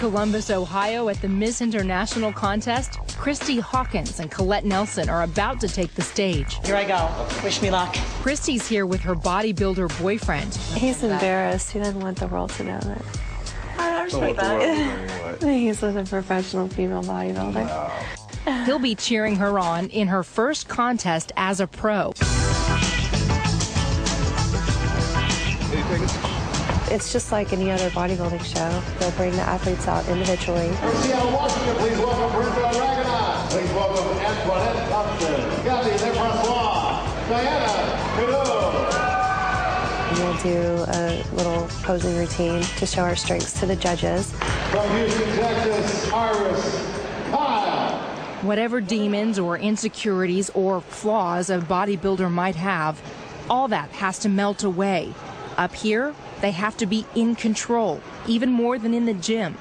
Columbus, Ohio at the Miss International contest, Kristy Hawkins and Colette Nelson are about to take the stage. Here I go. Wish me luck. Kristy's here with her bodybuilder boyfriend. He's embarrassed. He doesn't want the world to know that. I respect that. He's with a professional female bodybuilder. Wow. He'll be cheering her on in her first contest as a pro. It's just like any other bodybuilding show. They'll bring the athletes out individually. From Seattle, Washington, please welcome Brenda Dragonot. Please welcome Antoinette Thompson, Gabby LeFrancois, Diana Cadeau. We'll do a little posing routine to show our strengths to the judges. From Houston, Texas, Iris Kyle. Whatever demons or insecurities or flaws a bodybuilder might have, all that has to melt away. Up here, they have to be in control, even more than in the gym.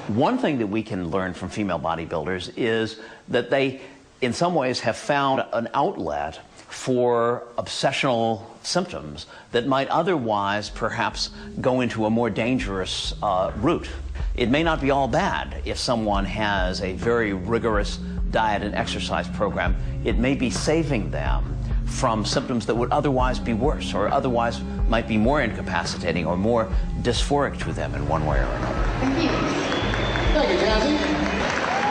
One thing that we can learn from female bodybuilders is that they, in some ways, have found an outlet for obsessional symptoms that might otherwise perhaps go into a more dangerous route. It may not be all bad if someone has a very rigorous diet and exercise program. It may be saving them from symptoms that would otherwise be worse or otherwise might be more incapacitating or more dysphoric to them in one way or another. Thank you. Thank you, Jazzy.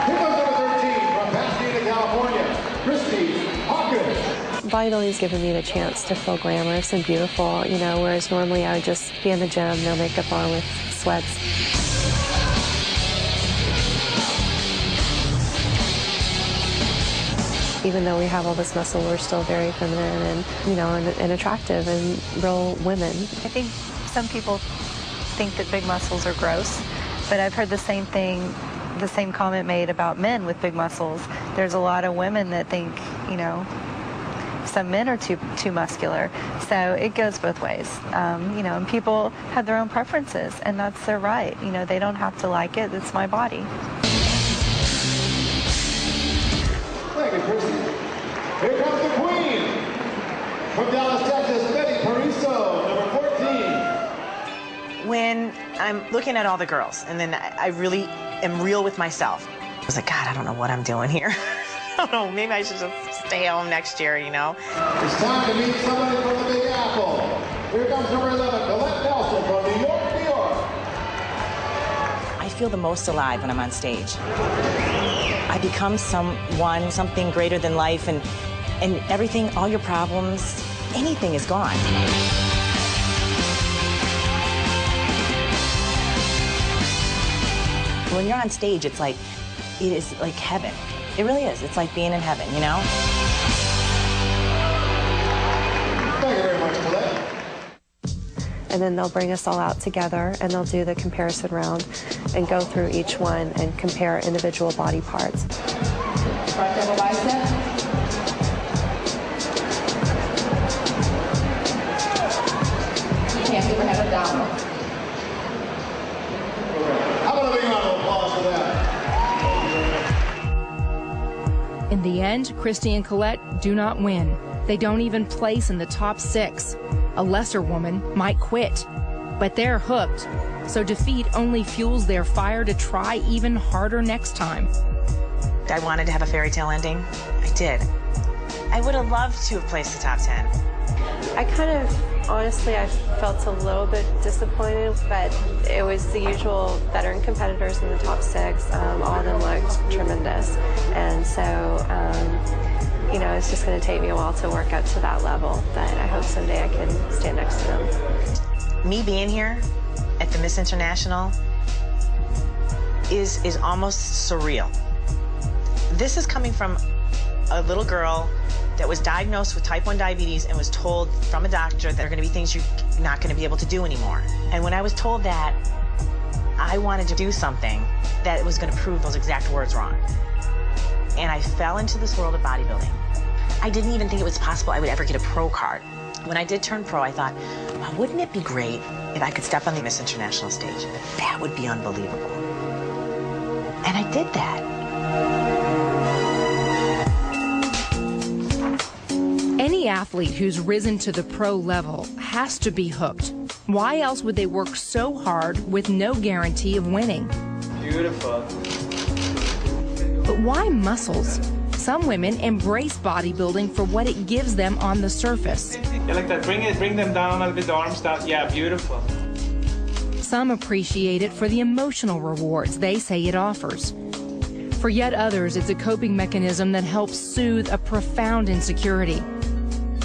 Here comes number 13 from Pasadena, California, Kristy Hawkins. Bodybuilding's given me the chance to feel glamorous and beautiful, you know, whereas normally I would just be in the gym, no makeup on with sweats. Even though we have all this muscle, we're still very feminine and, you know, and attractive and real women. I think some people think that big muscles are gross, but I've heard the same thing, the same comment made about men with big muscles. There's a lot of women that think, you know, some men are too muscular. So it goes both ways, you know, and people have their own preferences, and that's their right. You know, they don't have to like it. It's my body. Thank you, Kristy. Here comes the queen. From Dallas, Texas, Betty Pariso, number 14. When I'm looking at all the girls, and then I really am real with myself. I was like, God, I don't know what I'm doing here. I don't know, maybe I should just stay home next year, you know? It's time to meet somebody from the Big Apple. Here comes number 11, Colette Nelson from New York, New York. I feel the most alive when I'm on stage. I become something greater than life, and everything, all your problems, anything is gone. When you're on stage, it is like heaven. It really is. It's like being in heaven, you know? Thank you very much, Colette. And then they'll bring us all out together and they'll do the comparison round and go through each one and compare individual body parts. Right double bicep. You can't overhead abdominal. How about a big round of applause for that? In the end, Kristy and Colette do not win. They don't even place in the top 6. A lesser woman might quit, but they're hooked. So defeat only fuels their fire to try even harder next time. I wanted to have a fairy tale ending. I did. I would have loved to have placed the top 10. I kind of, honestly, I felt a little bit disappointed, but it was the usual veteran competitors in the top 6. All of them looked tremendous. And so, you know, it's just going to take me a while to work up to that level, but I hope someday I can stand next to them. Me being here at the Miss International is almost surreal. This is coming from a little girl that was diagnosed with type 1 diabetes and was told from a doctor that there are going to be things you're not going to be able to do anymore. And when I was told that, I wanted to do something that was going to prove those exact words wrong. And I fell into this world of bodybuilding. I didn't even think it was possible I would ever get a pro card. When I did turn pro, I thought, well, wouldn't it be great if I could step on the Miss International stage? That would be unbelievable. And I did that. Any Any athlete who's risen to the pro level has to be hooked. Why else would they work so hard with no guarantee of winning? Beautiful. But why muscles? Some women embrace bodybuilding for what it gives them on the surface. Yeah, like that. Bring them down a little bit, the arms down. Yeah, beautiful. Some appreciate it for the emotional rewards they say it offers. For yet others, it's a coping mechanism that helps soothe a profound insecurity.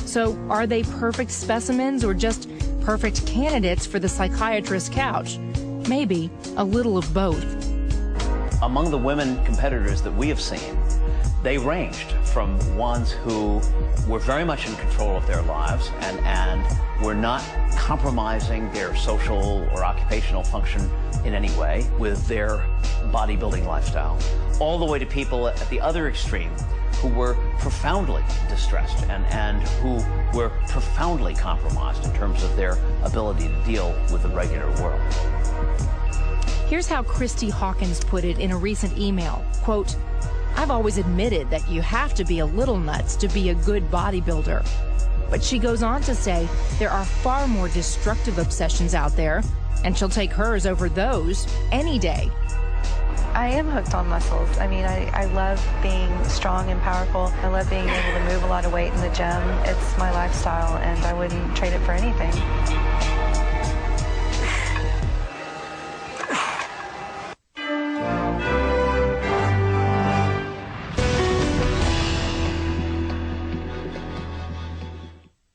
So, are they perfect specimens or just perfect candidates for the psychiatrist's couch? Maybe a little of both. Among the women competitors that we have seen, they ranged from ones who were very much in control of their lives and were not compromising their social or occupational function in any way with their bodybuilding lifestyle, all the way to people at the other extreme who were profoundly distressed and who were profoundly compromised in terms of their ability to deal with the regular world. Here's how Kristy Hawkins put it in a recent email, quote, "I've always admitted that you have to be a little nuts to be a good bodybuilder." But she goes on to say there are far more destructive obsessions out there, and she'll take hers over those any day. I am hooked on muscles. I mean, I love being strong and powerful. I love being able to move a lot of weight in the gym. It's my lifestyle, and I wouldn't trade it for anything.